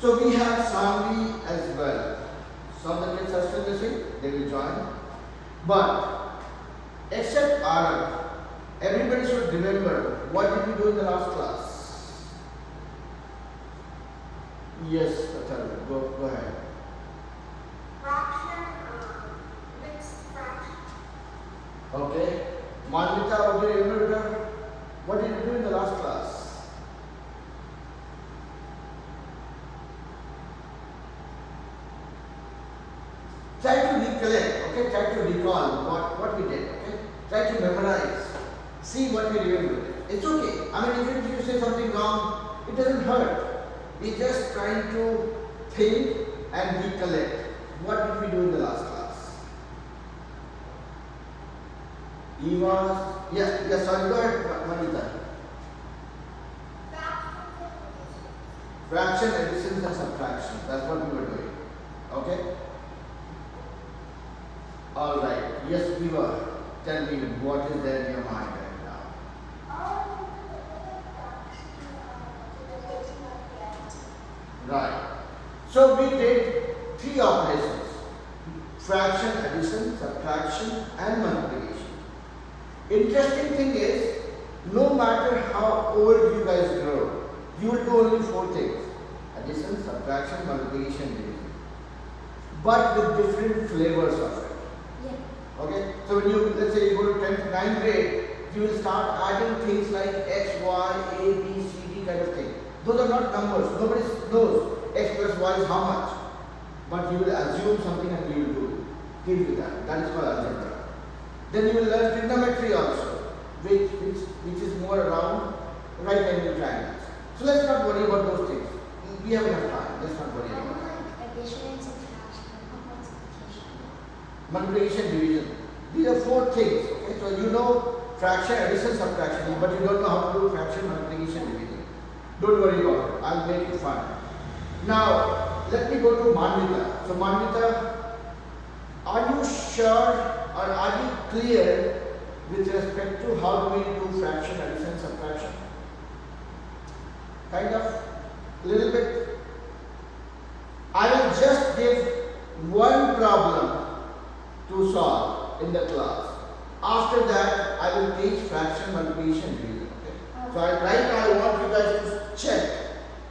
So we have Sanvi as well. Some of the kids are still missing, they will join. But except Arab, everybody should remember what did we do in the last class? Yes, Atal, go ahead. Fraction, mixed fraction. Okay. Malvika, what do you remember? What did you do in the last class? Try to recollect, okay? Try to recall what we did, okay? Try to memorize. See what we remember. It's okay. I mean, even if you say something wrong, it doesn't hurt. We're just trying to think and recollect. What did we do in the last class? Eva, sorry, go ahead, Manita. Fraction, addition and subtraction. That's what we were doing. Okay? Alright. Yes, we were. Tell me what is there in your mind right now. Right. So we did 3 operations. Fraction, addition, subtraction and multiplication. Interesting thing is, no matter how old you guys grow, you will do only 4 things. Addition, subtraction, multiplication, division. But with different flavors of it. Yeah. Okay? So when you, let's say you go to 10th, 9th grade, you will start adding things like X, Y, A, B, C, D kind of thing. Those are not numbers. Nobody knows X plus Y is how much. But you will assume something and you will do. Deal with that. That is called algebra. Then you will learn trigonometry also, which is more around right angle triangles. So let's not worry about those things. We have enough time. Let's not worry about that. Addition and subtraction, multiplication. Multiplication, division. These are 4 things. Okay, so you know fraction, addition, subtraction, but you don't know how to do fraction, multiplication, division. Don't worry about it. I'll make it fun. Now, let me go to Manvita. So Manvita, are you sure or are you clear with respect to how do we do fraction, addition, subtraction? Kind of? Little bit? I will just give one problem to solve in the class. After that, I will teach fraction, multiplication, division. Okay? So right now I want you guys to check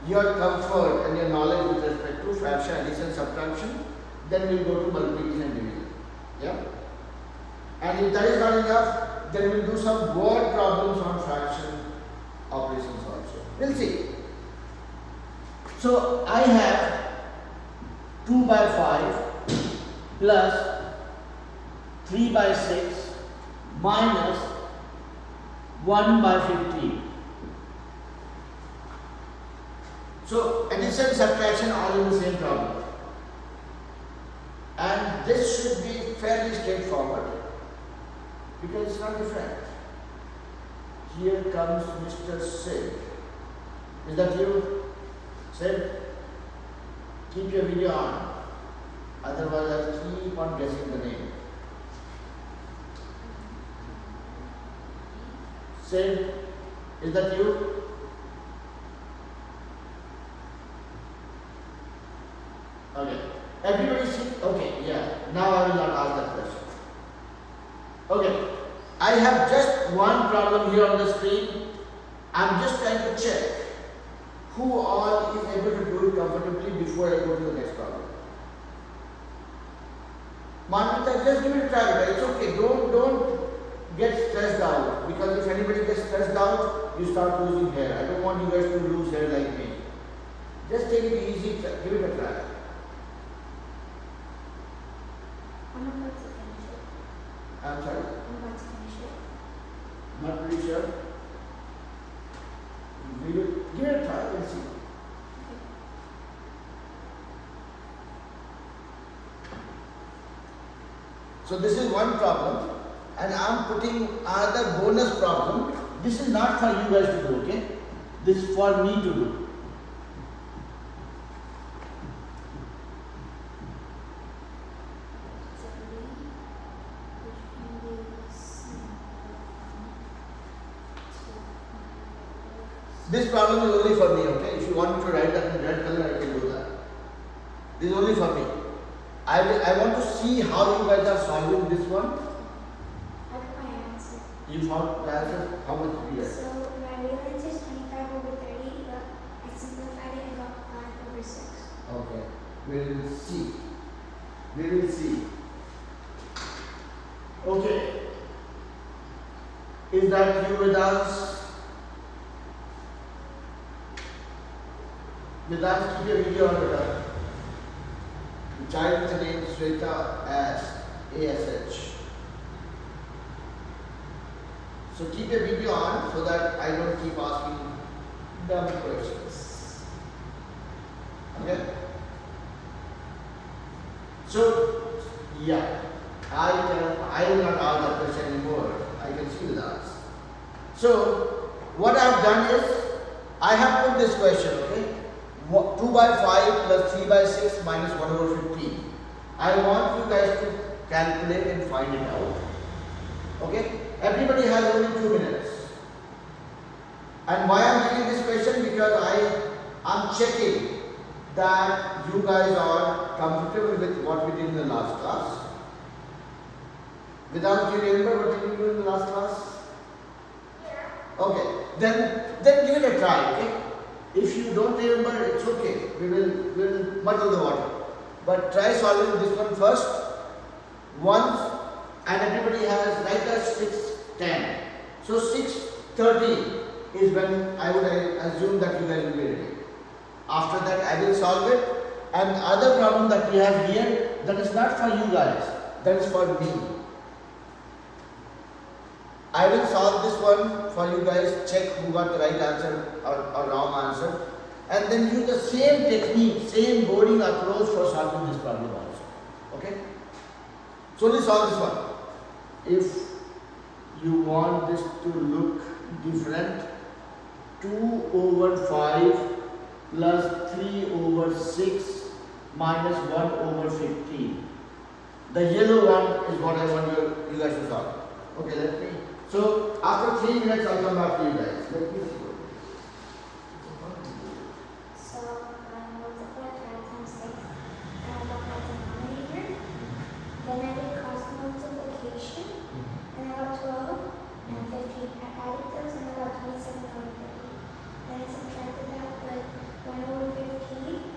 your comfort and your knowledge with respect to fraction, addition, subtraction. Then we'll go to multiplication, division. Yeah? And if that is not enough, then we'll do some word problems on fraction operations also. We'll see. So I have 2 by 5 plus 3 by 6 minus 1 by 15. So addition, subtraction all in the same problem. And this should be fairly straightforward because it's not different. Here comes Mr. Sid. Is that you? Sid? Keep your video on. Otherwise I'll keep on guessing the name. Sid, is that you? Okay. Everybody see? Okay, yeah. Now I will not ask that question. Okay. I have just one problem here on the screen. I'm just trying to check who all is able to do it comfortably before I go to the next problem. Manvita, just give it a try. Right? It's okay. Don't get stressed out, because if anybody gets stressed out, you start losing hair. I don't want you guys to lose hair like me. Just take it easy. Give it a try. I'm about to finish it. I'm sorry? I'm about to finish it. Not pretty sure. Give it a try and see. So this is one problem, and I'm putting another bonus problem. This is not for you guys to do, okay? This is for me to do. This problem is only for me, okay? If you want me to write that in red color, I can do that. This is only for me. I want to see how you guys are solving this one. I have my answer. You found the answer? How much do you get? So my real answer is 25 over 30, but I simplified it and got 5 over 6. Okay. We will see. We will see. Okay. Is that you with us? With us, keep your video on with us. The child with the name Sweta as ASH. So keep your video on so that I don't keep asking dumb questions. Okay? So, yeah, I will not ask that question anymore. I can see the answer. So, what I have done is, I have put this question, okay? 2 by 5 plus 3 by 6 minus 1 over 15. I want you guys to calculate and find it out. Okay? Everybody has only 2 minutes. And why I am giving this question? Because I am checking that you guys are comfortable with what we did in the last class. Vedant, do you remember what did we do in the last class? Yeah. Okay, then give it a try, okay? If you don't remember, it's okay. We'll muddle the water. But try solving this one first. Once, and everybody has like us 6:10. So 6:30 is when I would assume that you guys will be ready. After that, I will solve it. And the other problem that we have here, that is not for you guys, that is for me. I will solve this one for you guys, check who got the right answer or wrong answer, and then use the same technique, same boarding approach for solving this problem also. Okay? So let's solve this one. If you want this to look different, 2 over 5 plus 3 over 6 minus 1 over 15. The yellow one is what I want you guys to solve. Okay, let me. So after 3 minutes, I'll come back to you guys. Let me see. So I multiply 5 times 6, and I got my denominator. Then I did cross multiplication, and I got 12 and 15. I added those, and I got 27 over 30. Then I subtracted that with 1 over 15,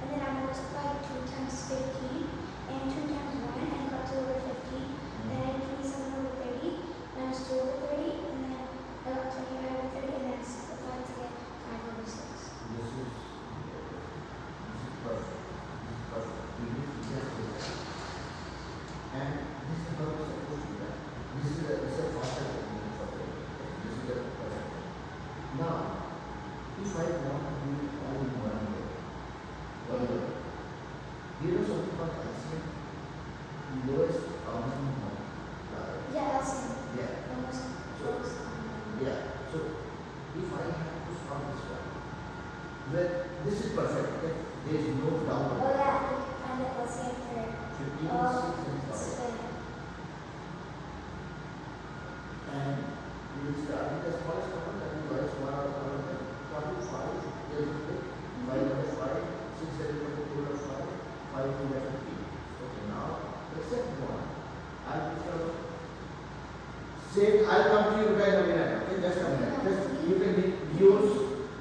and then I multiplied 2 times 15, and 2 times 1, and I got 2 over 15. Then I did 27 over 30, minus 2 over 30, and then I got 25 over 30, and then I simplified to get 5 over 6. This is perfect. This is perfect. We need to get this. And this is how it's supposed to be done. This is a faster technique for it. This is the perfect. Now, if I want to do it all in one way, you know something called LCM? Lowest common multiplier. Yeah, LCM. Yeah. The most lowest common. Yeah. So if I have to solve this one, then this is perfect. Okay? There is no doubt. Oh yeah, you can find the LCM for 15, 6 and 5. And we will start with the smallest common, that is y square of 45. There is a bit. 5 over 5, 6 over 2 over 5, 5 over 15. Okay, now except one. I'll come to you guys again. Okay, just a minute. Just you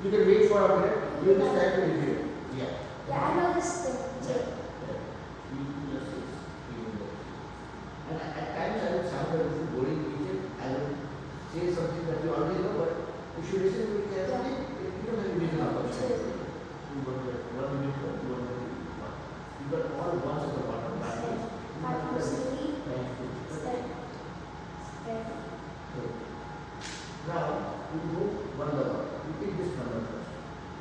can wait for a minute. You just try to review. Yeah. Yeah, I know this thing too. And at times I will sound a little boring teacher. I will say something that you already know, but if you listen to it carefully, you don't have to make an opportunity. One minute, 1 minute, 1. You got all ones at the bottom. Now, you go one level. You take this number first.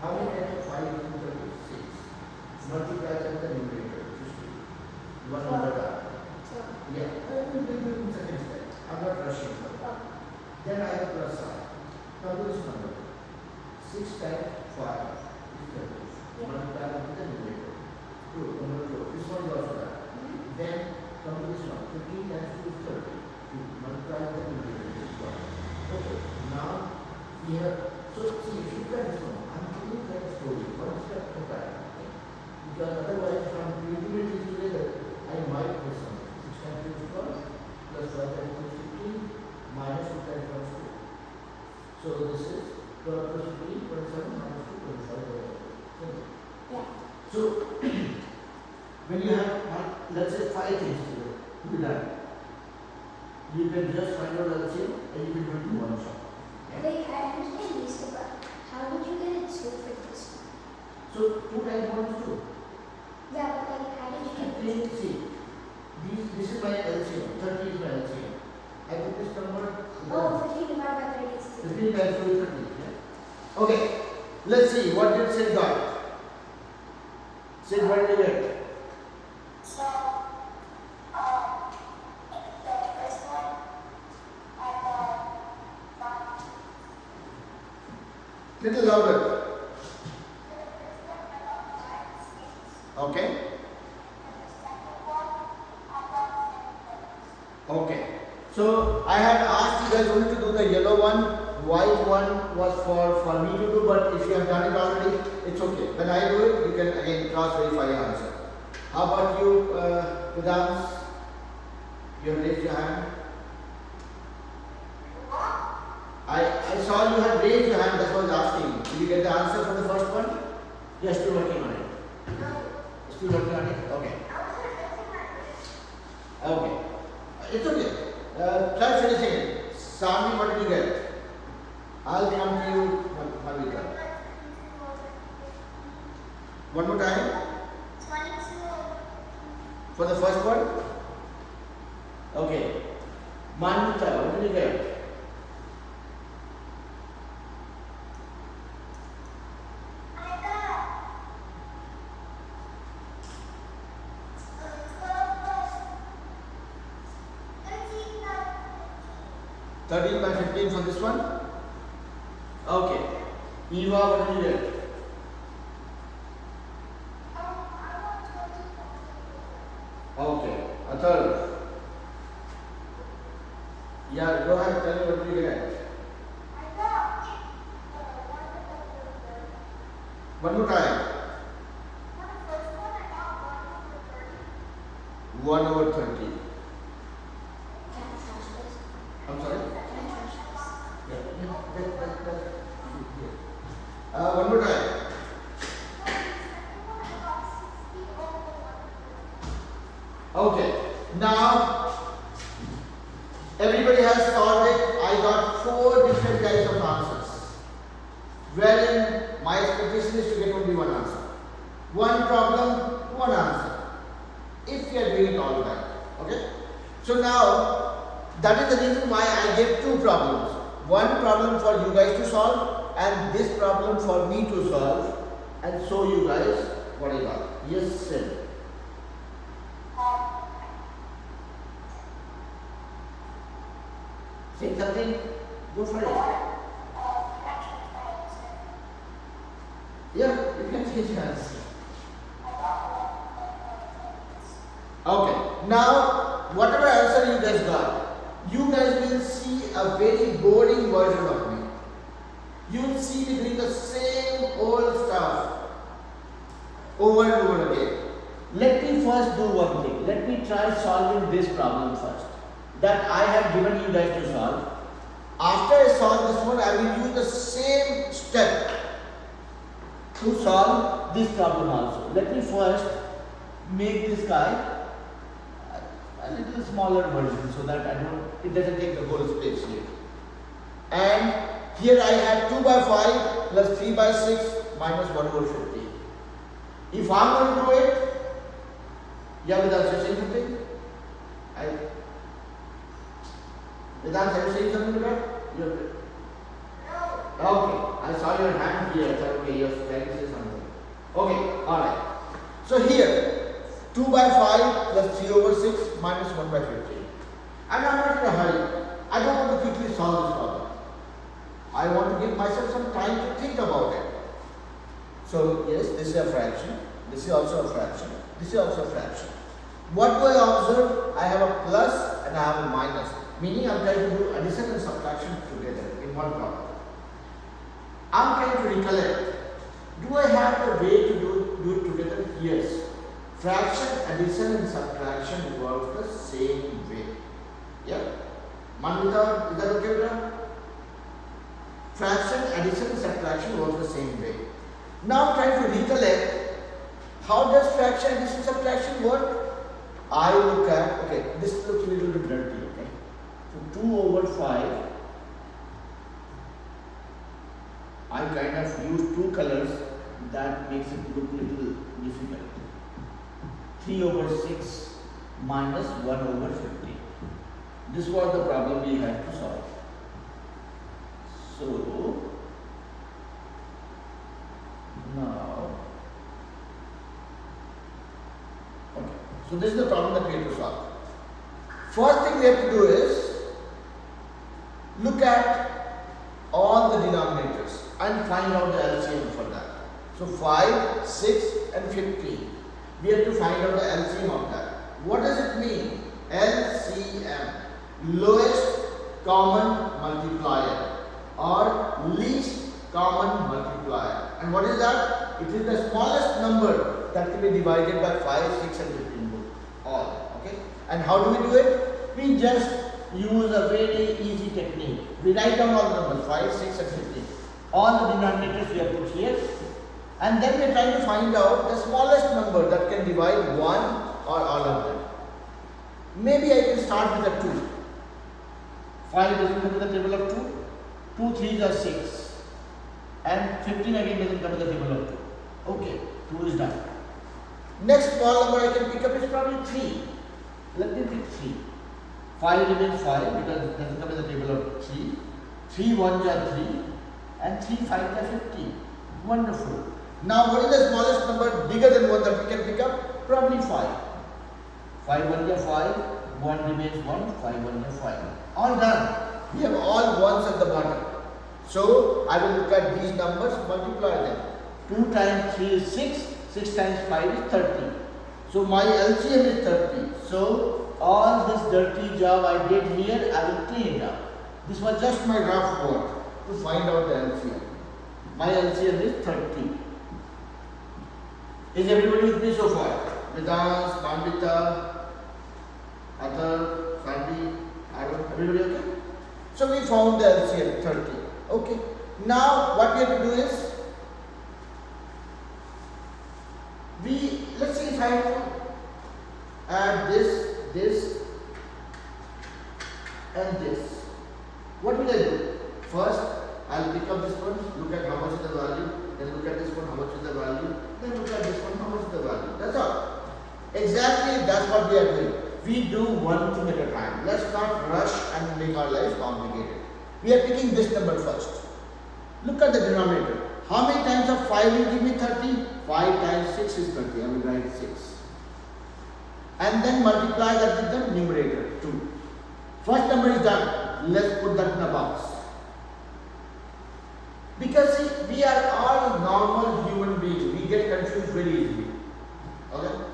How many times 5 is equal to 6? Multiply that with the numerator, 50. 1 over that. Yeah, I will do it in second step. I'm not rushing for it. Then I have plus sign. Now do this number. 6 times 5 is 30. Multiply that with the numerator. 2, number 2. This one is also that. Then come to this one. 15 times 2 is 30. You multiply with the numerator. This one. Okay, now we have. So see, if you try this one, I'm giving you that story. One step at a time. Okay? Because otherwise, from So when you have, let's say 5 things to be done, you can just find out LCM and you can do it in one shot. Wait, I understand these two, but how did you get a 2 for this one? So 2 times 1 is 2. Yeah, but like, how did you get this? See, this is my LCM, 30 is my LCM. I put this number. Oh, 15 divided by 30 is 2. 15 times 2 is 30. Yeah? Okay, let's see, what did Sid got? Sid, what did you get? So, the first one, I got Little louder. Okay. Okay. So I had asked you guys only to do the yellow one, white one was for me to do, but if you have done it already, it's okay. When I do it, you can again cross verify your answer. How about you, Vedant? You have raised your hand. I saw you had raised your hand, that's what I was asking. Did you get the answer for the first one? You're still working on it. Still working on it? Okay. Okay. It's okay. Try finishing it. Sami, what did you get? I'll come to you, Malvika. One more time. 22. For the first one? Okay. Manvita, what did you get? I got 13 by 15 for this one? Okay. Eva, what did you get? Okay. A third. Yeah, go ahead, tell me what did you get? One more time. 1 over 30. I'm sorry? One more time. Okay. Now, everybody has solved it. I got 4 different types of answers. Wherein my expectation is to get only one answer. One problem, one answer. If you are doing it all right. Okay? So now, that is the reason why I gave 2 problems. One problem for you guys to solve and this problem for me to solve, and show you guys what I got. Yes, sir. Say something, go for it. Yeah, you can change your answer. Okay, now whatever answer you guys got, you guys will see a very boring version of me. You will see me doing the same old stuff over and over again. Let me first do one thing. Let me try solving this problem first that I have given you guys to solve. After I solve this one, I will use the same step to solve this problem also. Let me first make this guy a little smaller version so that it doesn't take the whole space here. And here I have 2 by 5 plus 3 by 6 minus 1 over 50. If I'm going to do it, Vedant, you saying something? Vedant, are you saying something to that? Okay, I saw your hand here. I thought, okay, you're trying to say something. Okay, alright. So here, 2 by 5 plus 3 over 6 minus 1 by 50. And I'm not in a hurry. I don't want to quickly solve this problem. I want to give myself some time to think about it. So yes, this is a fraction. This is also a fraction. This is also a fraction. What do I observe? I have a plus and I have a minus. Meaning I'm trying to do addition and subtraction together in one problem. I'm trying to recollect. Do I have a way to do it together? Yes. Fraction, addition and subtraction work the same way. Yeah? Manvita, is that okay with that? Fraction, addition and subtraction work the same way. Now try to recollect How does fraction, addition, subtraction work? I look at, okay, this looks a little bit dirty, okay. So 2 over 5, I kind of use two colors that makes it look little difficult. 3 over 6 minus 1 over 50. This was the problem we had to solve. So, now, okay, so this is the problem that we have to solve. First thing we have to do is look at all the denominators and find out the LCM for that. So 5, 6 and 15. We have to find out the LCM of that. What does it mean? LCM, lowest common multiplier or least common multiplier. And what is that? It is the smallest number that can be divided by 5, 6 and 15 both. All. Okay. And how do we do it? We just use a very easy technique. We write down all the numbers 5, 6 and 15. All the denominators we have put here. And then we are trying to find out the smallest number that can divide 1 or all of them. Maybe I can start with a 2. 5 doesn't come to the table of 2. 2 3s are 6. And 15 again doesn't come to the table of 2. Okay, 2 is done. Next small number I can pick up is probably 3. Let me pick 3. 5 remains 5 because it doesn't come to the table of 3. 3 1s are 3. And 3 5s are 15. Wonderful. Now what is the smallest number bigger than 1 that we can pick up? Probably 5. 5 1s are 5. 1 remains 1. 5 1s are 5. All done. We have all 1s at the bottom. So I will look at these numbers, multiply them. 2 times 3 is 6. 6 times 5 is 30. So my LCM is 30. So all this dirty job I did here, I will clean it up. This was just my rough work to find out the LCM. My LCM is 30. Is everybody with me so far? Vedans, Pandita, Athar, Sandy, Aaron, everybody okay? So we found the LCM 30. Okay. Now what we have to do is, let's see if I add this and this. What will I do? First, I'll pick up this one, look at how much is the value, then look at this one, how much is the value, then look at this one, how much is the value. That's all. Exactly, that's what we are doing. We do one thing at a time. Let's not rush and make our lives complicated. We are picking this number first. Look at the denominator. How many times of 5 will give me 30? 5 times 6 is 30. I will write 6. And then multiply that with the numerator, 2. First number is done. Let's put that in a box. Because see, we are all normal human beings. We get confused very easily. Okay?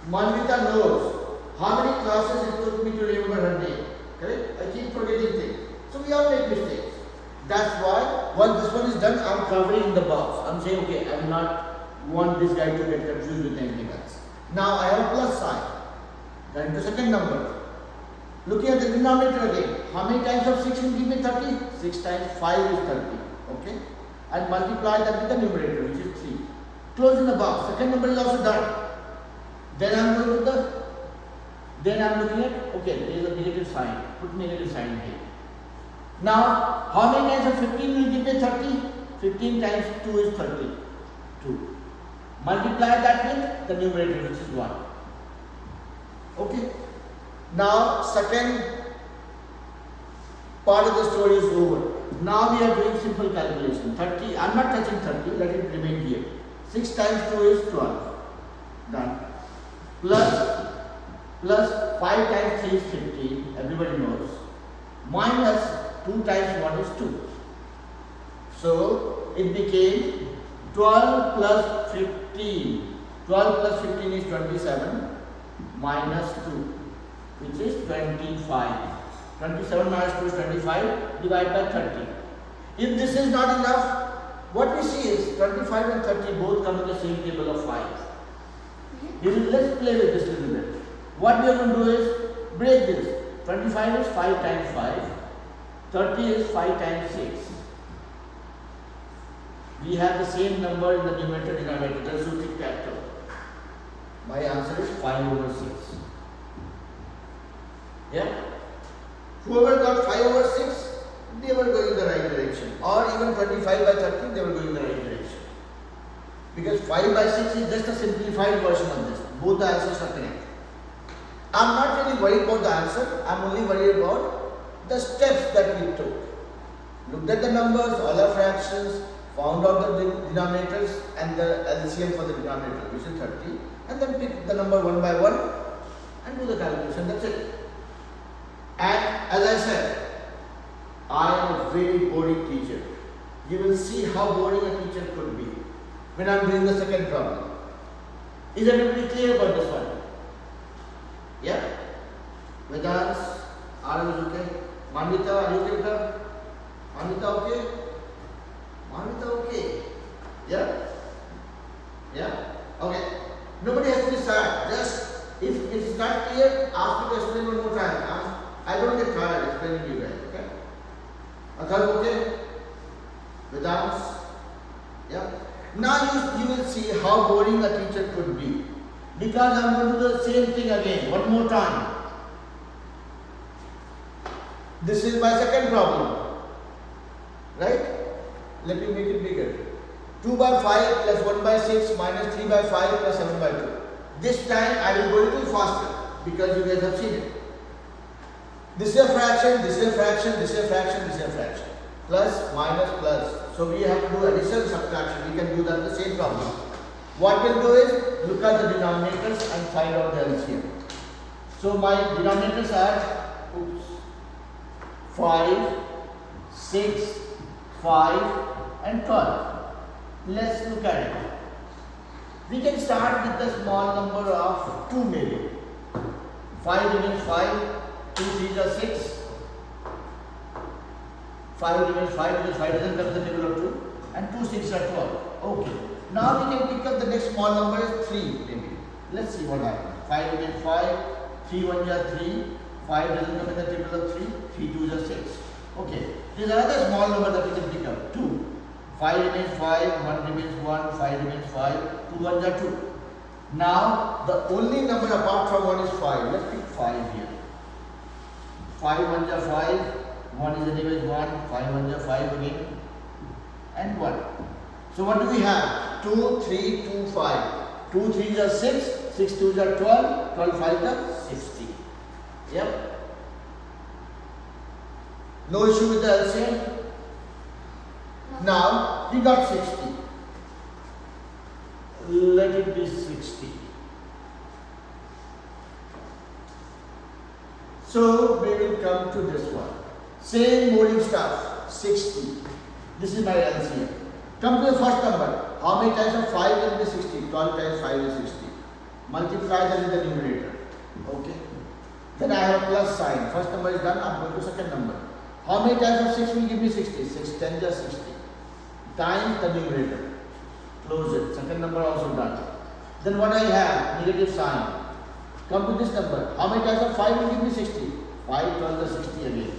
Manvita knows how many classes it took me to remember her name. Correct? I keep forgetting things. So we all make mistakes. That's why once this one is done, I'm covering in the box. I'm saying, okay, I will not want this guy to get confused with anything else. Now I have a plus sign. Then the second number. Looking at the denominator again. How many times of 6 will give me 30? 6 times 5 is 30. Okay? And multiply that with the numerator, which is 3. Close in the box. Second number is also done. Then I'm going to then I'm looking at, okay, there is a negative sign. Put negative sign here. Now, how many times of 15 will give me 30? 15 times 2 is 30. 2. Multiply that with the numerator, which is 1. Okay. Now, second part of the story is over. Now we are doing simple calculation. 30, I am not touching 30, let it remain here. 6 times 2 is 12. Done. Plus 5 times 3 is 15, everybody knows. Minus 2 times 1 is 2. So it became 12 plus 15. 12 plus 15 is 27 minus 2, which is 25. 27 minus 2 is 25, divide by 30. If this is not enough, what we see is 25 and 30 both come in the same table of 5. Let's play with this a little bit. What we are going to do is break this. 25 is 5 times 5. 30 is 5 times 6. We have the same number in the numerator denominator. That's root factor. My answer is 5 over 6. Yeah? Whoever got 5 over 6, they were going in the right direction. Or even 25 by 30, they were going in the right direction. Because 5 by 6 is just a simplified version of this. Both the answers are correct. I'm not really worried about the answer. I'm only worried about the steps that we took. Looked at the numbers, all our fractions, found out the denominators and the LCM for the denominator, which is 30, and then pick the number one by one and do the calculation. That's it. And as I said, I am a very boring teacher. You will see how boring a teacher could be when I am doing the second problem. Is everybody clear about this one? Yeah? Vedans, are you okay? Manvita, are you okay with her? Manvita, okay? Manvita, okay? Yeah? Yeah? Okay. Nobody has to be sad. Just, if it's not clear, ask me to explain one more time. I don't get tired explaining to you guys, okay? Athar, okay? Vedans? Yeah? Now you will see how boring a teacher could be. Because I am going to do the same thing again, one more time. This is my second problem. Right? Let me make it bigger. 2 by 5 plus 1 by 6 minus 3 by 5 plus 7 by 2. This time I will go a little faster because you guys have seen it. This is a fraction, this is a fraction, this is a fraction, this is a fraction. Plus, minus, plus. So we have to do addition, subtraction. We can do that in the same problem. What we'll do is look at the denominators and find out the LCM. So my denominators are 5, 6, 5 and 12. Let's look at it. We can start with the small number of 2 maybe. 5 remains 5, 2 3s are 6. 5 remains 5 because 5 doesn't come in the table of 2 and 2 6s are 12. Okay. Now we can pick up the next small number is 3 maybe. Let's see what happens. 5 remains 5, 3 1s are 3, 5 doesn't come in the table of 3, 3 2s are 6. Okay. There is another small number that we can pick up, 2. 5 remains 5, 1 remains 1, 5 remains 5, 2 1s are 2. Now the only number apart from 1 is 5. Let's pick 5 here. 5 1s are 5, 1 is anyways 1, 5 1s are 5 again, and 1. So what do we have? 2, 3, 2, 5. 2 3s are 6, 6 2s are 12, 12 5s are 60. Yep. No issue with the LCM? Now we got 60. Let it be 60. So we will come to this one. Same boring stuff. 60. This is my LCM. Come to the first number. How many times of 5 will be 60? 12 times 5 is 60. Multiply that in the numerator. Okay. Then I have a plus sign. First number is done. I am going to second number. How many times of 6 will give me 60? 6 10s are 60. Times the numerator. Close it. Second number also done. Then what I have? Negative sign. Come to this number. How many times of 5 will give me 60? 5 12s are 60 again.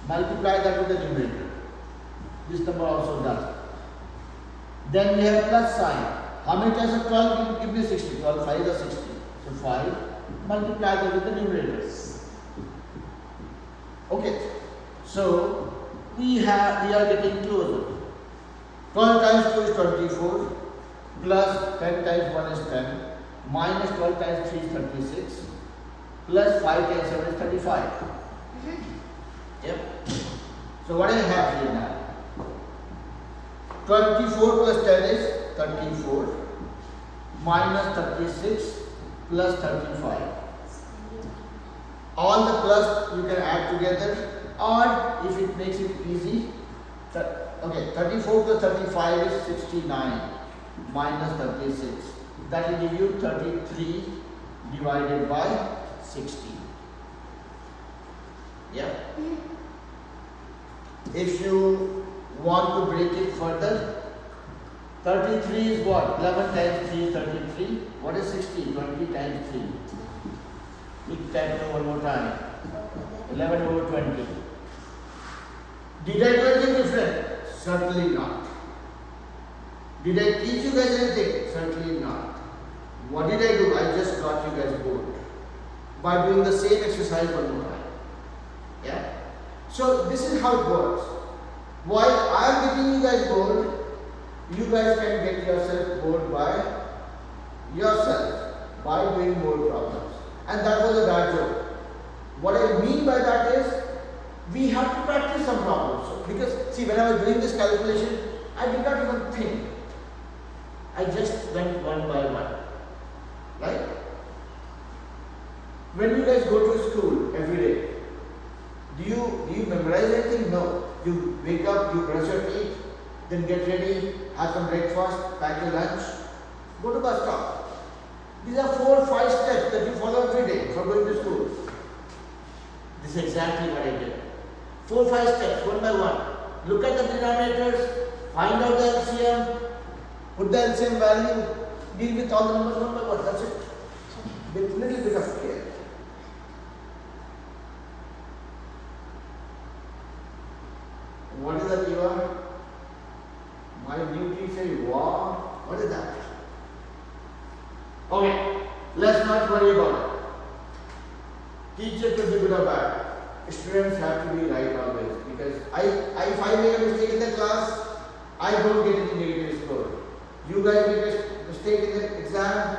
Multiply that with the numerator. This number also done. Then we have plus sign. How many times of 12 will give me 60? 12 5s are 60. So 5. Multiply that with the numerator. Okay. So we are getting closer. 12 times 2 is 24. Plus 10 times 1 is 10. Minus 12 times 3 is 36. Plus 5 times 7 is 35. Yep. So what I have here now? 24 plus 10 is 34. Minus 36 plus 35. All the plus you can add together, or if it makes it easy, okay, 34 plus 35 is 69 minus 36. That will give you 33 divided by 60. Yeah. If you want to break it further, 33 is what? 11 times 3 is 33. What is 60? 20 times 3. We type it one more time. 11 over 20. Did I do anything different? Certainly not. Did I teach you guys anything? Certainly not. What did I do? I just got you guys bored by doing the same exercise one more time. Yeah? So this is how it works. While I am getting you guys bored, you guys can get yourself bored by yourself by doing more problems. And that was a bad joke. What I mean by that is we have to practice some problems. So, because see, when I was doing this calculation, I did not even think. I just went one by one. Right? When you guys go to school every day, do you memorize anything? No. You wake up, you brush your teeth, then get ready, have some breakfast, pack your lunch, go to bus stop. These are 4 or 5 steps that you follow every day for going to school. This is exactly what I did. 4 or 5 steps, one by one. Look at the denominators, find out the LCM, put the LCM value, deal with all the numbers one by one. That's it. With little bit of care. What is that, Eva? My new teacher, wow. What is that? Okay, let's not worry about it. Teacher could be good or bad. Students have to be right always, because if I make a mistake in the class, I don't get any negative score. You guys make a mistake in the exam,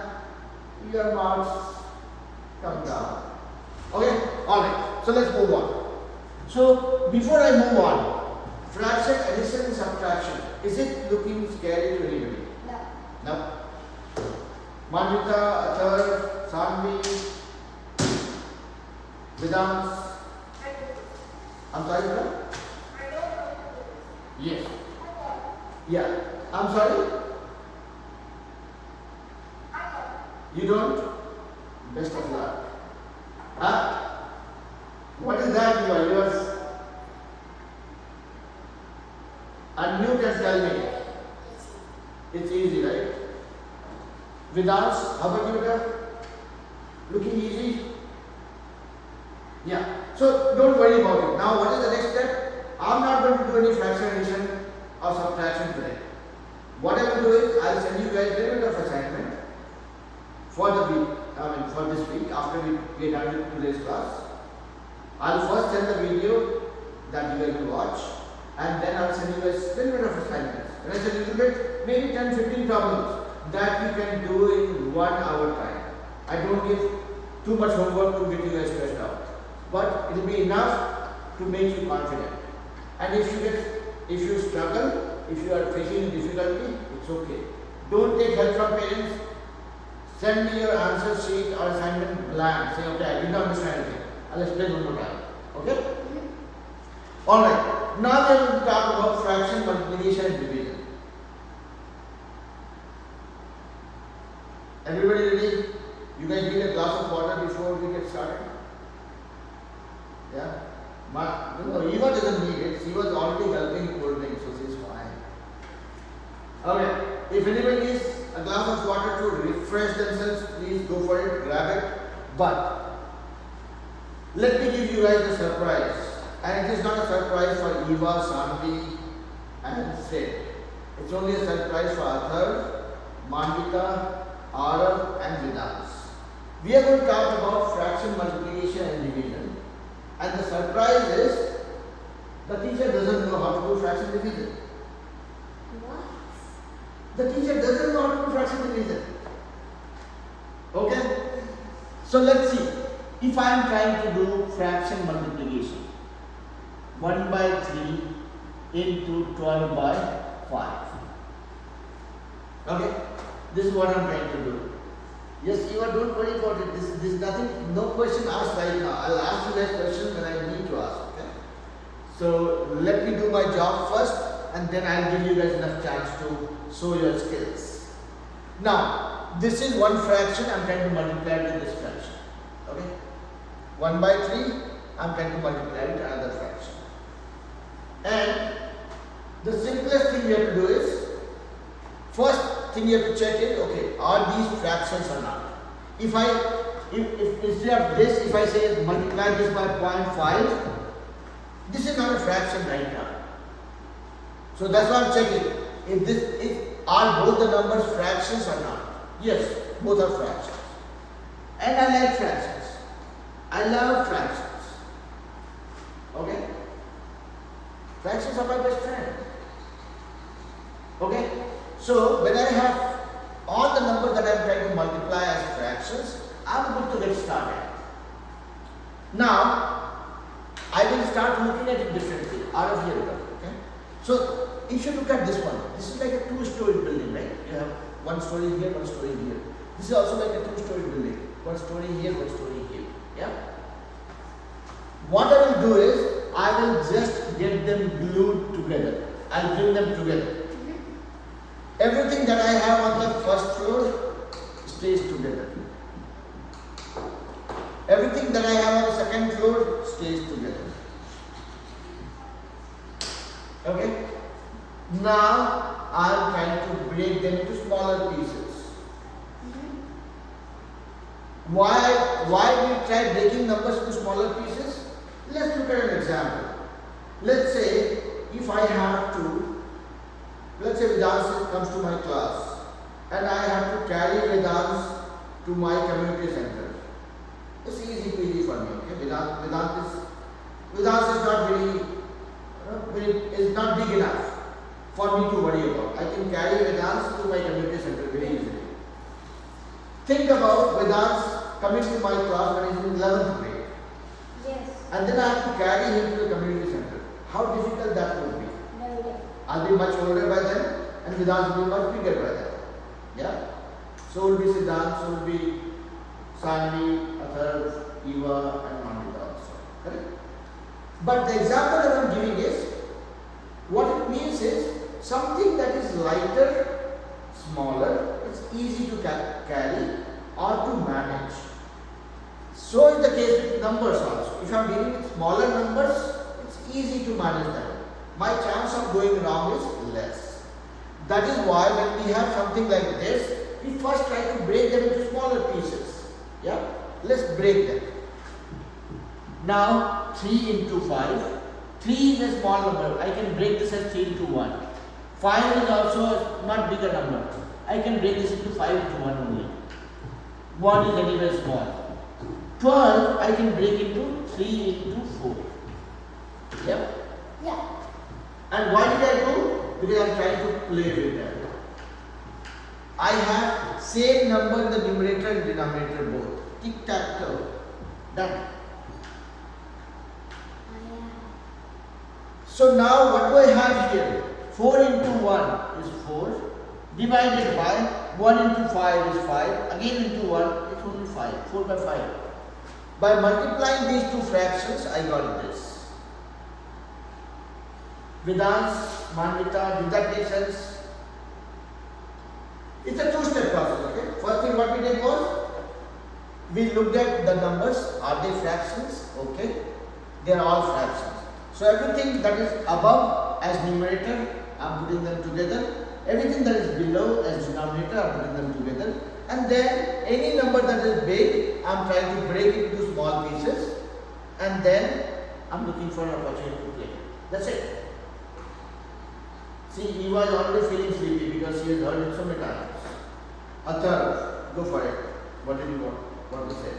your marks come down. Okay? Alright, so let's move on. So before I move on, fraction, addition and subtraction, is it looking scary to anybody? No. No. Manvita, Athar, Sanvi, Vedant. I'm sorry, sir? Yes. Yeah. I'm sorry? You don't? Best of luck. Huh? What is that you are? Yours? Unmute and tell me. It's easy, right? Vedant, how about you, Vedant? Looking easy? Yeah. So don't worry about it. Now what is the next step? I'm not going to do any fraction addition or subtraction today. What I will do is I will send you guys a little bit of assignment for the week. For this week after we are done with today's class. I'll first send the video that you guys will watch, and then I'll send you guys a little bit of assignments. When I say a little bit, maybe 10-15 problems that you can do in 1 hour time. I don't give too much homework to get you guys stressed out, but it will be enough to make you confident. And if you struggle, if you are facing difficulty, it's okay. Don't take help from parents. Send me your answer sheet or assignment blank. Say, okay, I did not understand anything. I'll explain one more time. Okay? Alright. Now we are going to talk about fraction, multiplication and division. Everybody ready? You guys need a glass of water before we get started? Yeah? Eva doesn't need it. She was already helping cold drink, so she's fine. Okay. If anybody needs a glass of water to refresh themselves, please go for it, grab it. But let me give you guys a surprise. And it is not a surprise for Eva, Sanvi and Sid. It's only a surprise for Athar, Manvita, Arav and Vedant. We are going to talk about fraction, multiplication and division. And the surprise is the teacher doesn't know how to do fraction division. What? The teacher doesn't know how to do fraction division. Okay? So let's see. If I am trying to do fraction multiplication, 1 by 3 into 12 by 5. Okay? This is what I am trying to do. Yes, Eva, don't worry about it. This is nothing, no question asked right now. I'll ask you guys questions when I need to ask. Okay? So let me do my job first, and then I'll give you guys enough chance to show your skills. Now, this is one fraction. I'm trying to multiply it with this fraction. Okay? 1 by 3. I'm trying to multiply it with another fraction. And the simplest thing we have to do is, first thing you have to check is, okay, are these fractions or not? If instead of this, if I say multiply this by 0.5, this is not a fraction right now. So that's why I'm checking. If are both the numbers fractions or not? Yes, both are fractions. And I like fractions. I love fractions. Okay? Fractions are my best friend. Okay? So when I have all the numbers that I am trying to multiply as fractions, I am good to get started. Now, I will start looking at it differently. Out of here, okay? So, if you look at this one, this is like a two-story building, right? You have one story here, one story here. This is also like a two-story building. One story here, one story here. Yeah? What I will do is, I will just get them glued together. I'll bring them together. Everything that I have on the first floor stays together. Everything that I have on the second floor stays together. Okay? Now I am trying to break them into smaller pieces. Why we try breaking numbers into smaller pieces? Let's look at an example. Let's say if I have to, let's say Vedant comes to my class and I have to carry Vedant to my community center. It's easy peasy for me. Okay? Vedant is not big enough for me to worry about. I can carry Vedant to my community center very easily. Think about Vedant coming to my class when he's in 11th grade. Yes. And then I have to carry him to the community center. How difficult that would be. Very difficult. I'll be much older by then and Vedant will be much bigger by then. Yeah? So will be Siddhant, so will be Sanvi, Atharv, Eva and Mandita also. Correct? But the example that I am giving is, what it means is, something that is lighter, smaller, it's easy to carry or to manage. So is the case with numbers also. If I am dealing with smaller numbers, it's easy to manage them. My chance of going wrong is less. That is why when we have something like this, we first try to break them into smaller pieces. Yeah? Let's break them. Now 3 into 5. 3 is a small number. I can break this as 3 into 1. 5 is also a not bigger number. I can break this into 5 into 1 only. 1 is anyway small. 12 I can break into 3 into 4. Yeah? Yeah. And why did I do? Because I am trying to play with them. I have same number in the numerator and denominator both. Tic tac toe. Done. So now what do I have here? 4 into 1 is 4. Divided by 1 into 5 is 5. Again into 1 it's only 5. 4 by 5. By multiplying these two fractions I got this. Vedant, Mandita, did that make sense? It's a two-step process, okay? First thing what we did was, we looked at the numbers. Are they fractions? Okay. They are all fractions. So everything that is above as numerator, I am putting them together. Everything that is below as denominator, I am putting them together. And then any number that is big, I am trying to break it into small pieces. And then I am looking for an opportunity to play. That's it. See, Eva is already feeling sleepy because she has heard it so many times. Athar, go for it. What did you want to say?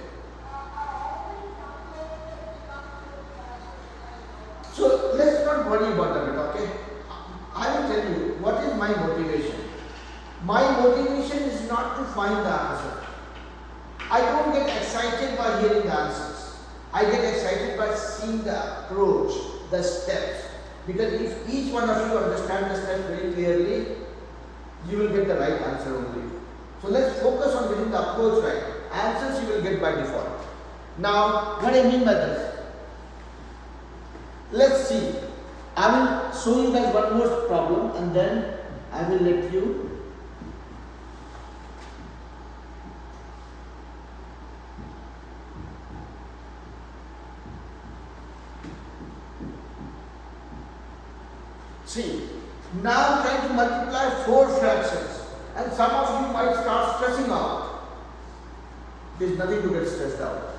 So let's not worry about that, okay? I will tell you what is my motivation. My motivation is not to find the answer. I don't get excited by hearing the answers. I get excited by seeing the approach, the steps. Because if each one of you understand the steps very clearly, you will get the right answer only. So let's focus on getting the approach right. Answers you will get by default. Now, what I mean by this? Let's see. I will show you guys one more problem and then I will let you see. Now I'm trying to multiply 4 fractions and some of you might start stressing out. There is nothing to get stressed out.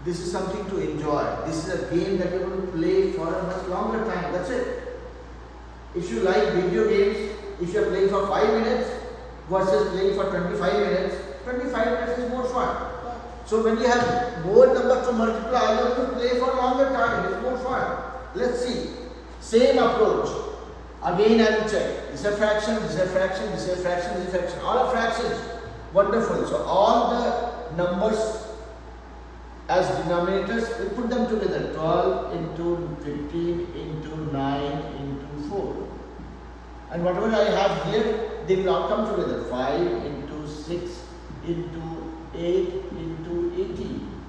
This is something to enjoy. This is a game that you're going to play for a much longer time. That's it. If you like video games, if you're playing for 5 minutes, versus playing for 25 minutes, 25 minutes is more fun. Yeah. So when you have more numbers to multiply, you have to play for longer time. It's more fun. Let's see. Same approach. Again I will check. This is a fraction, this is a fraction, this is a fraction, this is a fraction. All are fractions. Wonderful. So all the numbers as denominators, we put them together. 12 into 15 into 9 into 4. And whatever I have here, they will all come together. 5 into 6 into 8 into 18.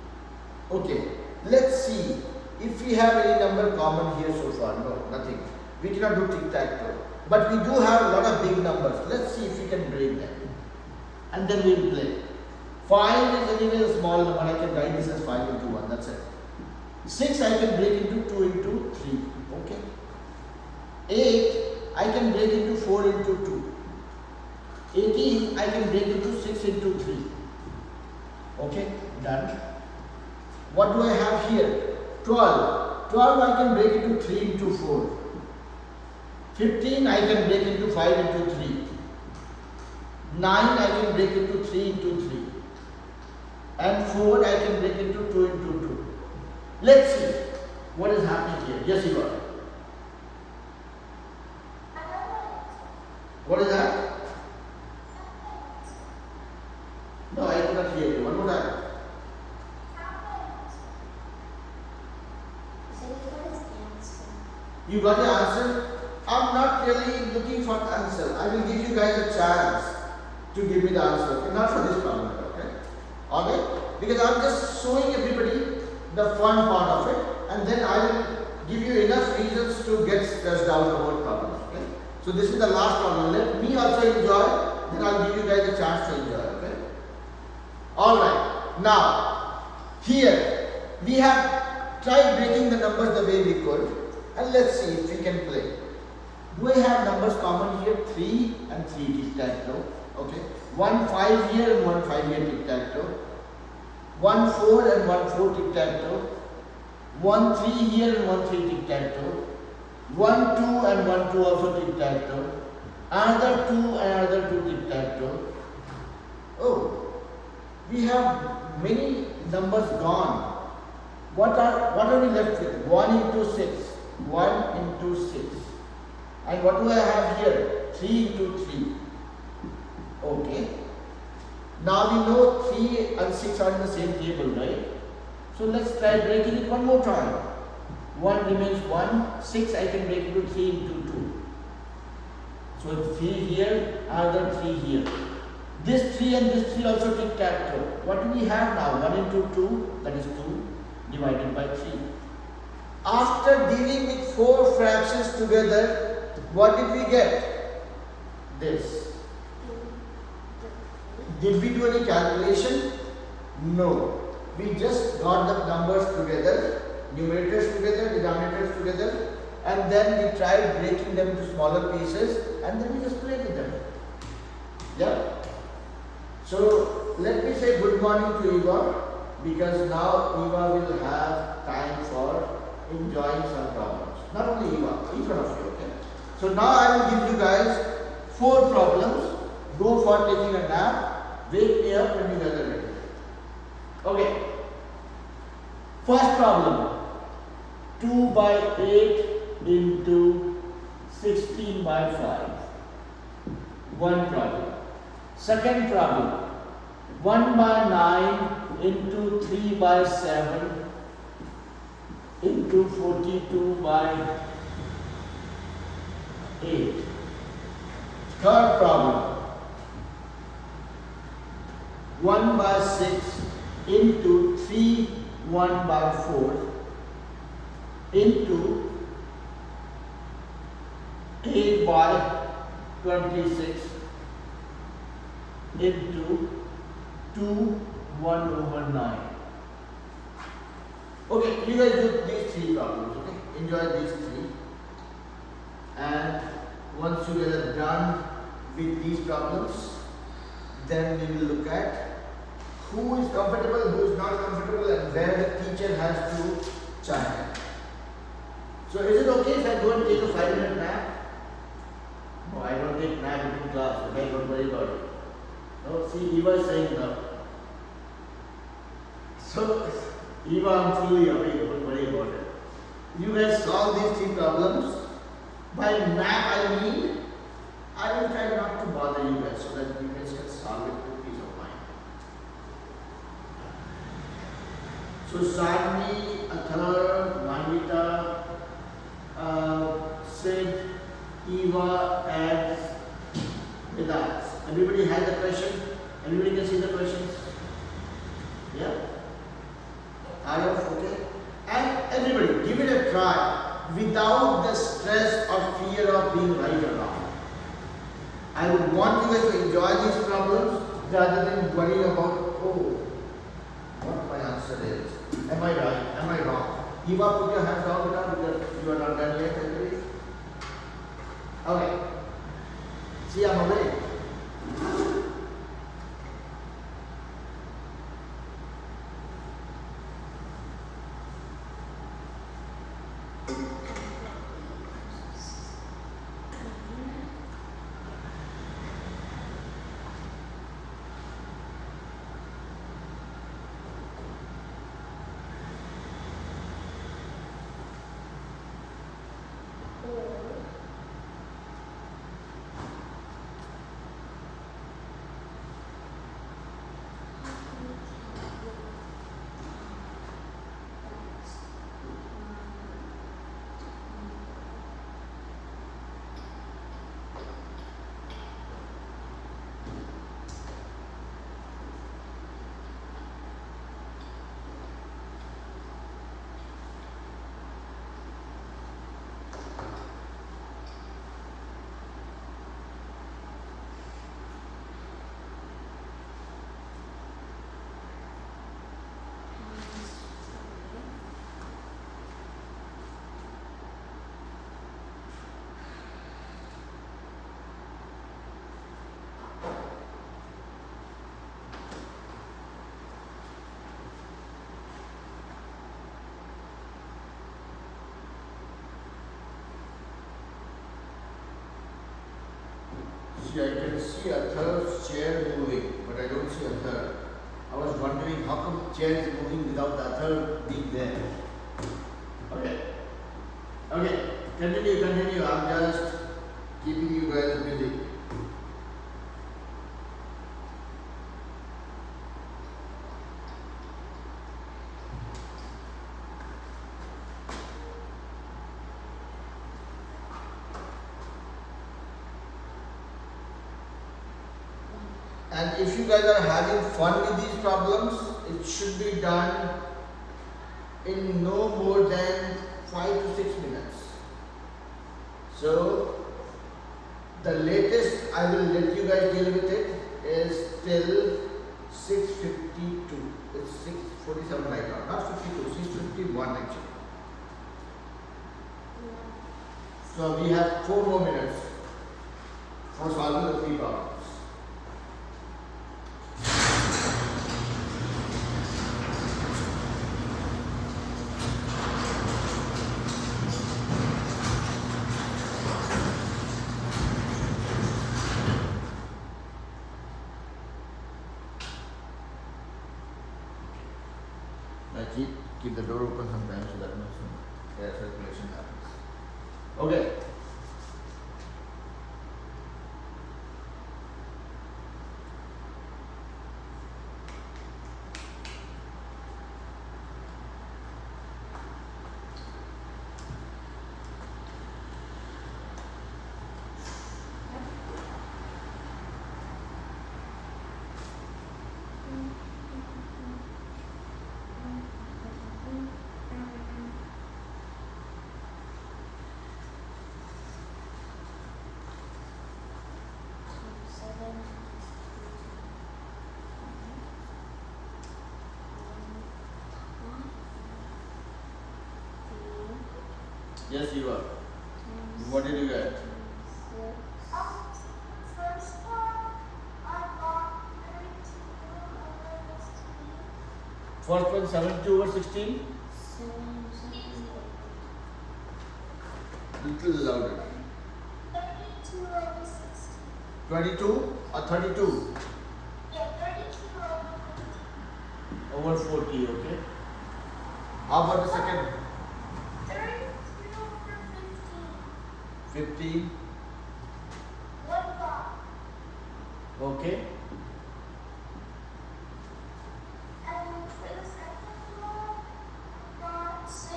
Okay, let's see if we have any number common here so far. No, nothing. We cannot do tic-tac-toe. But we do have a lot of big numbers. Let's see if we can break them. And then we will play. 5 is anyway a small number. I can write this as 5 into 1. That's it. 6 I can break into 2 into 3. Okay. 8 I can break into 4 into 2. 18 I can break into 6 into 3. Okay, done. What do I have here? 12. 12 I can break into 3 into 4. 15 I can break into 5 into 3. 9 I can break into 3 into 3. And 4 I can break into 2 into 2. Let's see what is happening here. Yes, you got it. What is that? No, I could not hear you. One more time. So what is the answer? You got the answer? I'm not really looking for the answer. I will give you guys a chance to give me the answer. Okay? Not for this problem, okay? Alright? Because I'm just showing everybody the fun part of it, and then I will give you enough reasons to get stressed out about problems. Okay? So this is the last problem. Let me also enjoy, then I'll give you guys a chance to enjoy. Okay? Alright. Now, here we have tried breaking the numbers the way we could, and let's see if we can play. Do I have numbers common here? 3 and 3 tic-tac-toe. Okay. 1 5 here and 1 5 here tic-tac-toe. 1 4 and 1 4 tic-tac-toe. 1 3 here and 1 3 tic-tac-toe. 1 2 and 1 2 also tic-tac-toe. Another 2 and another 2 tic-tac-toe. Oh, we have many numbers gone. What are we left with? 1 into 6. 1 into 6. And what do I have here? 3 into 3. Okay. Now we know 3 and 6 are in the same table, right? So let's try breaking it one more time. 1 remains 1. 6 I can break into 3 into 2. So 3 here, another 3 here. This 3 and this 3 also tic-tac-toe. What do we have now? 1 into 2, that is 2, divided by 3. After dealing with 4 fractions together, what did we get? This. Did we do any calculation? No. We just got the numbers together, numerators together, denominators together, and then we tried breaking them into smaller pieces, and then we just played with them. Yeah? So, let me say good morning to Eva, because now Eva will have time for enjoying some problems. Not only Eva, each one of you, okay? So now I will give you guys 4 problems. Go for taking a nap. Wake me up when you guys are ready. Okay. First problem. 2 by 8 into 16 by 5. One problem. Second problem. 1 by 9 into 3 by 7 into 42 by 8. Third problem. 1 by 6 into 3 1 by 4 into 8 by 26 into 2 1 over 9. Okay, you guys do these 3 problems, okay? Enjoy these 3. And once you guys are done with these problems, then we will look at who is comfortable, who is not comfortable, and where the teacher has to chime in. So is it okay if I go and take a 5-minute nap? No, I don't take nap in class, okay? Don't worry about it. see, Eva is saying no. So, Eva, I'm fully awake, don't worry about it. You guys solve these three problems. By nap, I mean, I will try not to bother you guys so that you guys can solve it with peace of mind. So, Sadhvi, Athar, Manvita, Sid, Eva, and Vedas. Everybody has the question? Everybody can see the questions? Yeah? Arif, okay? And everybody, give it a try without the stress or fear of being right or wrong. I would want you guys to enjoy these problems rather than worry about, oh, what my answer is. Am I right? Am I wrong? Eva, put your hands down because you are not done yet, I believe. Okay. See, I'm awake. See, I can see a third chair moving, but I don't see a third. I was wondering how come chair is moving without the third being there. Okay. Okay, continue. I'm just keeping you guys busy. And if you guys are having fun with these problems, it should be done in no more than 5 to 6 minutes. So, the latest I will let you guys deal with it is till 6:52. It's 6:47 right now, not 52, 6:51 actually. So, we have 4 more minutes for solving the 3 problems. Keep the door open sometimes so that some air circulation happens. Okay. Yes, you are. What did you get? First one, I got 32 First one 72 over 16. Little louder. 32 over 16. 22 or 32? Yes. over 40, okay. How about the second? 32 over 15. 15, 1 bar. okay. And for the second one, I got 6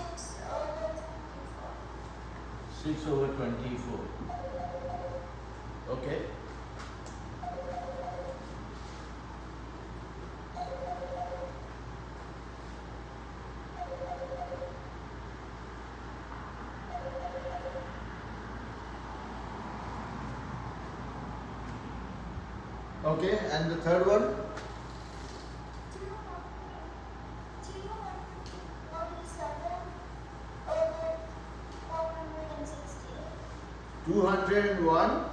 over 24. 6 over 24, okay. Okay, and the third one? 201.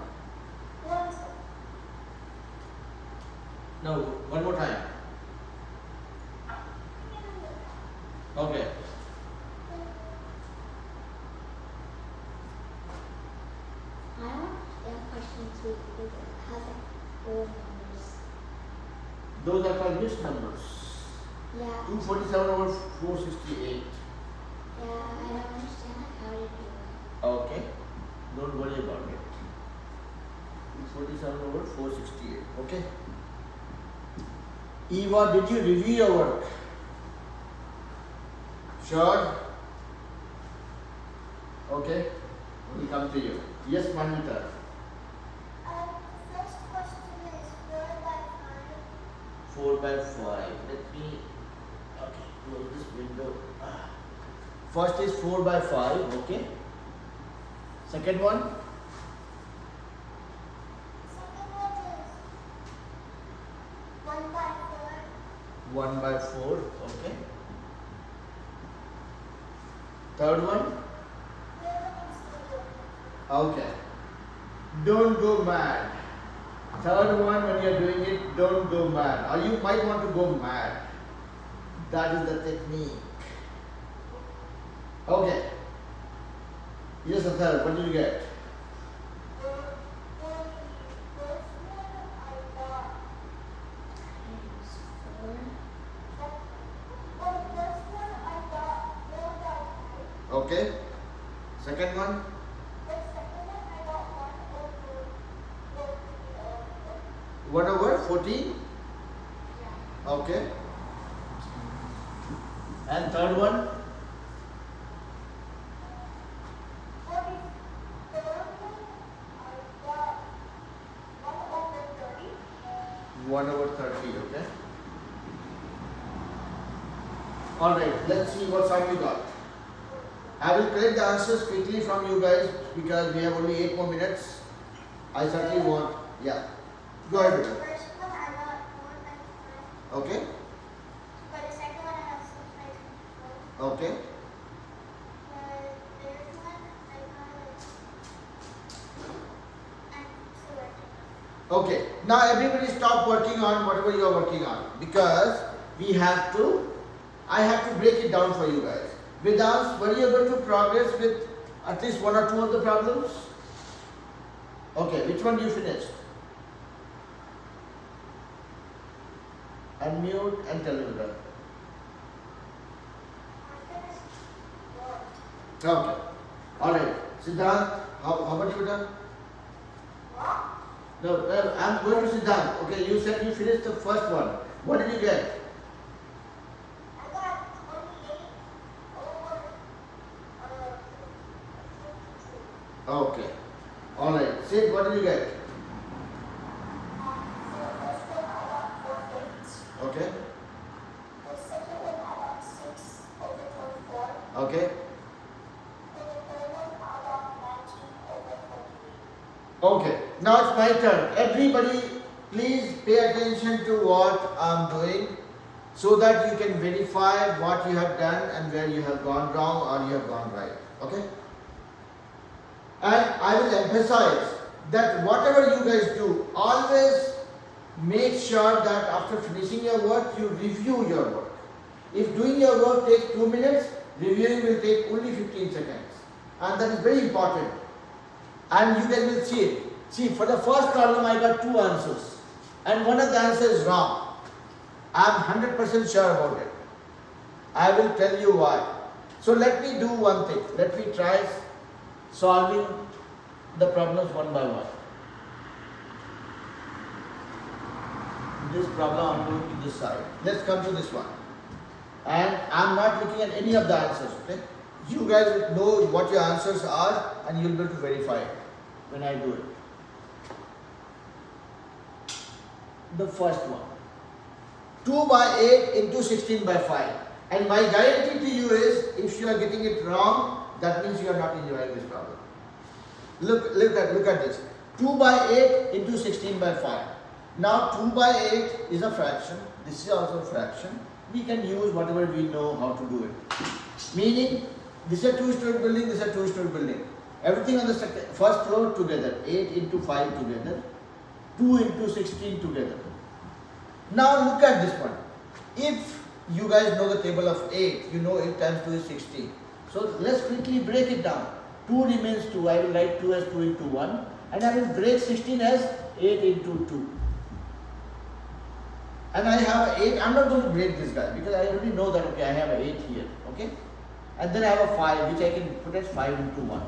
No, one more time. Okay. I want them questions with how the whole numbers. Those are called mixed numbers. Yeah. 247 over 468. Yeah, I don't understand how to do it. Okay. Don't worry about it. 247 over 468. Okay. Eva, did you review your work? Sure. Okay. We'll come to you. Yes, Manita. First question is 4 by 4 by 5. Let me close this window. First is 4 by 5. Okay. Second one. 5. Second one is 1 by 4. 1 by 4. Okay. Third one. Okay. Don't go mad. Third one, when you're doing it, don't go mad. Or you might want to go mad. That is the technique. Okay. Here's the third. What did you get? Okay. Second one. 1 over 14. Okay. And third one. 1 over 30. Okay. All right. Let's see what side we got. I will collect the answers quickly from you guys because we have only 8 more minutes. I certainly want. Yeah. Go ahead. Beta. First one I got 4 by 5. Okay. For the second one I have 6 by 24. Okay. The third one I got and so Okay. Now everybody stop working on whatever you are working on because we have to. I have to break it down for you guys. Vedans, were you able to progress with at least 1 or 2 of the problems? Okay. Which one you finished? Unmute and tell me that. Okay. All right. Siddhant, how about you done? No, I'm going to Siddhant. Okay, you said you finished the first one. What did you get? I got 28 over Okay. All right. Sid, what did you get? Okay. The second one I got 6 over 24. Okay. And the third one I got 19 over 48. Okay. Now it's my turn. Everybody, please pay attention to what I'm doing so that you can verify what you have done and where you have gone wrong or you have gone right. Okay? And I will emphasize that whatever you guys do, always make sure that after finishing your work, you review your work. If doing your work takes 2 minutes, reviewing will take only 15 seconds. And that is very important. And you guys will see it. See, for the first problem, I got 2 answers. And one of the answers is wrong. I'm 100% sure about it. I will tell you why. So let me do one thing. Let me try solving the problems one by one. This problem I'm going to this side. Let's come to this one. And I'm not looking at any of the answers, okay? You guys will know what your answers are and you'll be able to verify it when I do it. The first one. 2 by 8 into 16 by 5. And my guarantee to you is, if you are getting it wrong, that means you are not enjoying this problem. Look at this. 2 by 8 into 16 by 5. Now 2 by 8 is a fraction. This is also a fraction. We can use whatever we know how to do it. Meaning, this is a 2-story building, this is a 2-story building. Everything on the first floor together. 8 into 5 together. 2 into 16 together. Now look at this one. If you guys know the table of 8, you know 8 times 2 is 16. So let's quickly break it down. 2 remains 2. I will write 2 as 2 into 1. And I will break 16 as 8 into 2. And I have 8. I'm not going to break this guy because I already know that, okay, I have 8 here. Okay? And then I have a 5 which I can put as 5 into 1.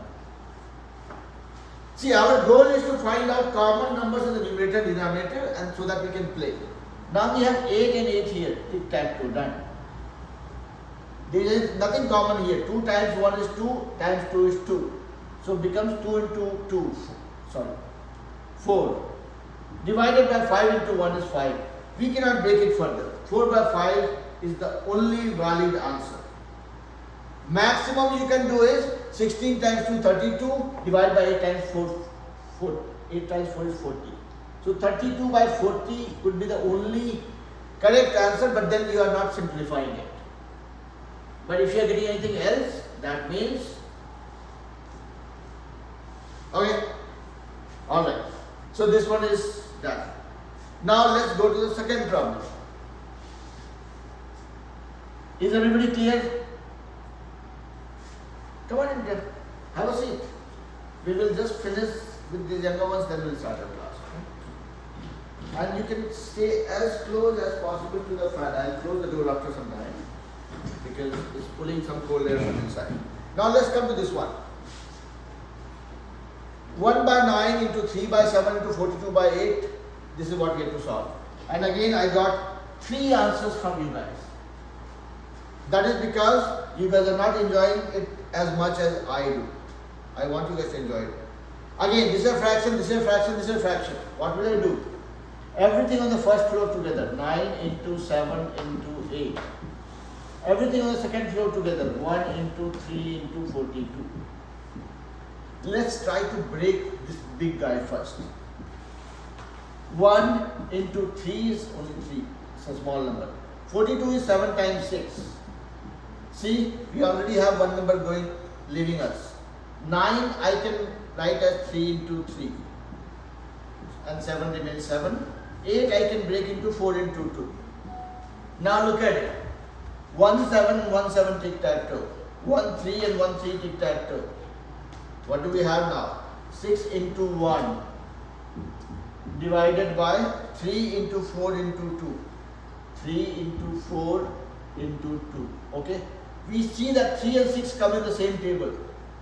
See, our goal is to find out common numbers in the numerator and denominator, and so that we can play. Now we have 8 and 8 here. Tic-tac-toe, done. There is nothing common here. 2 times 1 is 2, times 2 is 2. So it becomes 2 into 2. Sorry. 4. Divided by 5 into 1 is 5. We cannot break it further. 4 by 5 is the only valid answer. Maximum you can do is 16 times 2, 32, divided by 8 times 4, 8 times 4 is 40. So 32 by 40 could be the only correct answer, but then you are not simplifying it. But if you are getting anything else, that means, okay, alright. So this one is done. Now let's go to the second problem. Is everybody clear? Come on in there. Have a seat. We will just finish with the younger ones, then we'll start our class. Okay? And you can stay as close as possible to the fan. I'll close the door after some time because it's pulling some cold air from inside. Now let's come to this one. 1 by 9 into 3 by 7 into 42 by 8. This is what we have to solve. And again, I got 3 answers from you guys. That is because you guys are not enjoying it as much as I do. I want you guys to enjoy it. Again, this is a fraction, this is a fraction, this is a fraction. What will I do? Everything on the first floor together. 9 into 7 into 8. Everything on the second floor together. 1 into 3 into 42. Let's try to break this big guy first. 1 into 3 is only 3. It's a small number. 42 is 7 times 6. See, we already have one number going, leaving us. 9 I can write as 3 into 3. And 7 remains 7. 8 I can break into 4 into 2. Now look at it. 1 7 1 7 tic-tac-toe. 1 3 and 1 3 tic-tac-toe. What do we have now? 6 into 1 divided by 3 into 4 into 2. 3 into 4 into 2. Okay? We see that 3 and 6 come in the same table.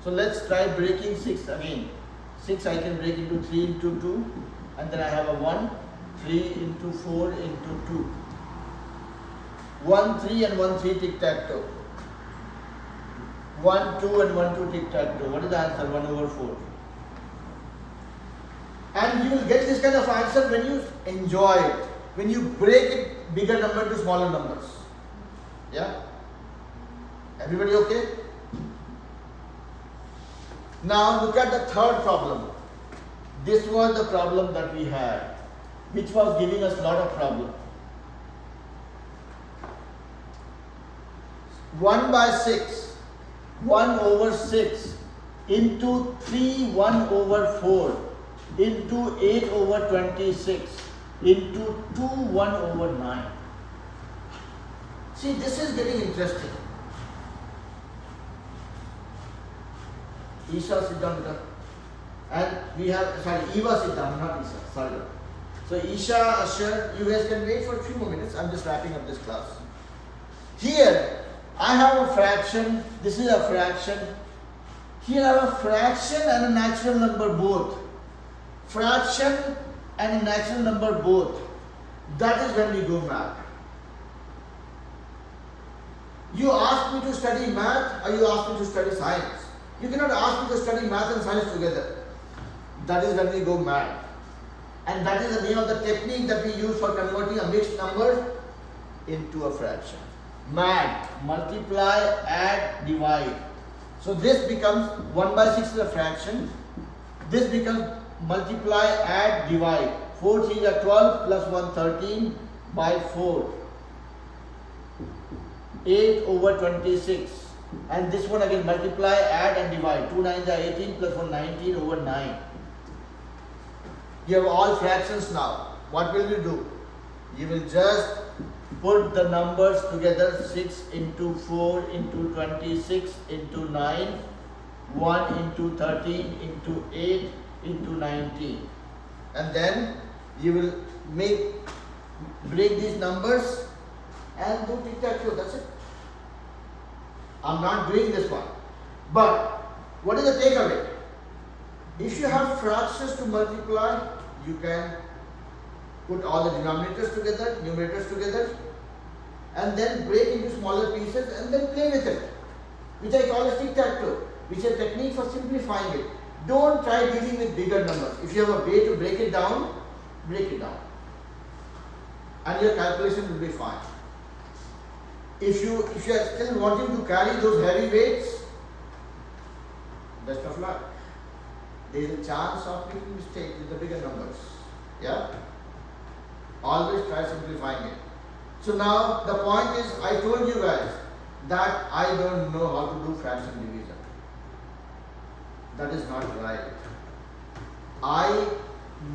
So let's try breaking 6 again. 6 I can break into 3 into 2. And then I have a 1. 3 into 4 into 2. 1 3 and 1 3 tic-tac-toe. 1 2 and 1 2 tic-tac-toe. What is the answer? 1 over 4. And you will get this kind of answer when you enjoy it. When you break it bigger number to smaller numbers. Yeah? Everybody okay? Now look at the third problem. This was the problem that we had, which was giving us a lot of problem. 1 by 6, 1 over 6 into 3 1 over 4 into 8 over 26 into 2 1 over 9. See, this is getting interesting. Isha, sit down. And we have, sorry, Eva, sit down, not Isha, sorry. So Isha, Asher, you guys can wait for a few more minutes. I'm just wrapping up this class. Here, I have a fraction. This is a fraction. Here I have a fraction and a natural number both. Fraction and a natural number both. That is when we go math. You ask me to study math or you ask me to study science. You cannot ask me to study math and science together. That is when we go math. And that is the name of the technique that we use for converting a mixed number into a fraction. MAD, multiply, add, divide. So this becomes 1 by 6 is a fraction. This becomes multiply, add, divide. 4 3 are 12 plus 1 13 by 4. 8 over 26. And this one again multiply, add and divide. 2 9s are 18 plus 1 19 over 9. You have all fractions now. What will you do? You will just put the numbers together. 6 into 4 into 26 into 9. 1 into 13 into 8 into 19. And then you will break these numbers and do tic-tac-toe. That's it. I'm not doing this one. But what is the takeaway? If you have fractions to multiply, you can put all the denominators together, numerators together, and then break into smaller pieces and then play with it, which I call as tic-tac-toe, which is a technique for simplifying it. Don't try dealing with bigger numbers. If you have a way to break it down, and your calculation will be fine. If you are still wanting to carry those heavy weights, best of luck. There is a chance of making mistakes with the bigger numbers. Yeah? Always try simplifying it. So now the point is, I told you guys that I don't know how to do fraction division. That is not right. I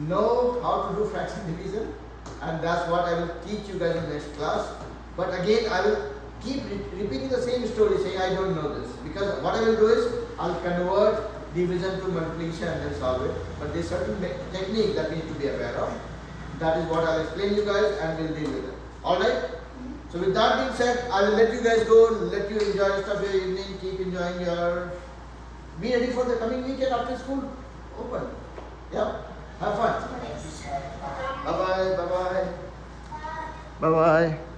know how to do fraction division, and that's what I will teach you guys in the next class. But again, I will keep repeating the same story, saying I don't know this. Because what I will do is, I'll convert division to multiplication and then solve it. But there's certain technique that we need to be aware of. That is what I'll explain you guys and we'll deal with it. Alright? So with that being said, I will let you guys go, let you enjoy the rest of your evening, keep enjoying your... Be ready for the coming weekend after school open. Yeah? Have fun. Bye-bye, bye-bye. Bye-bye.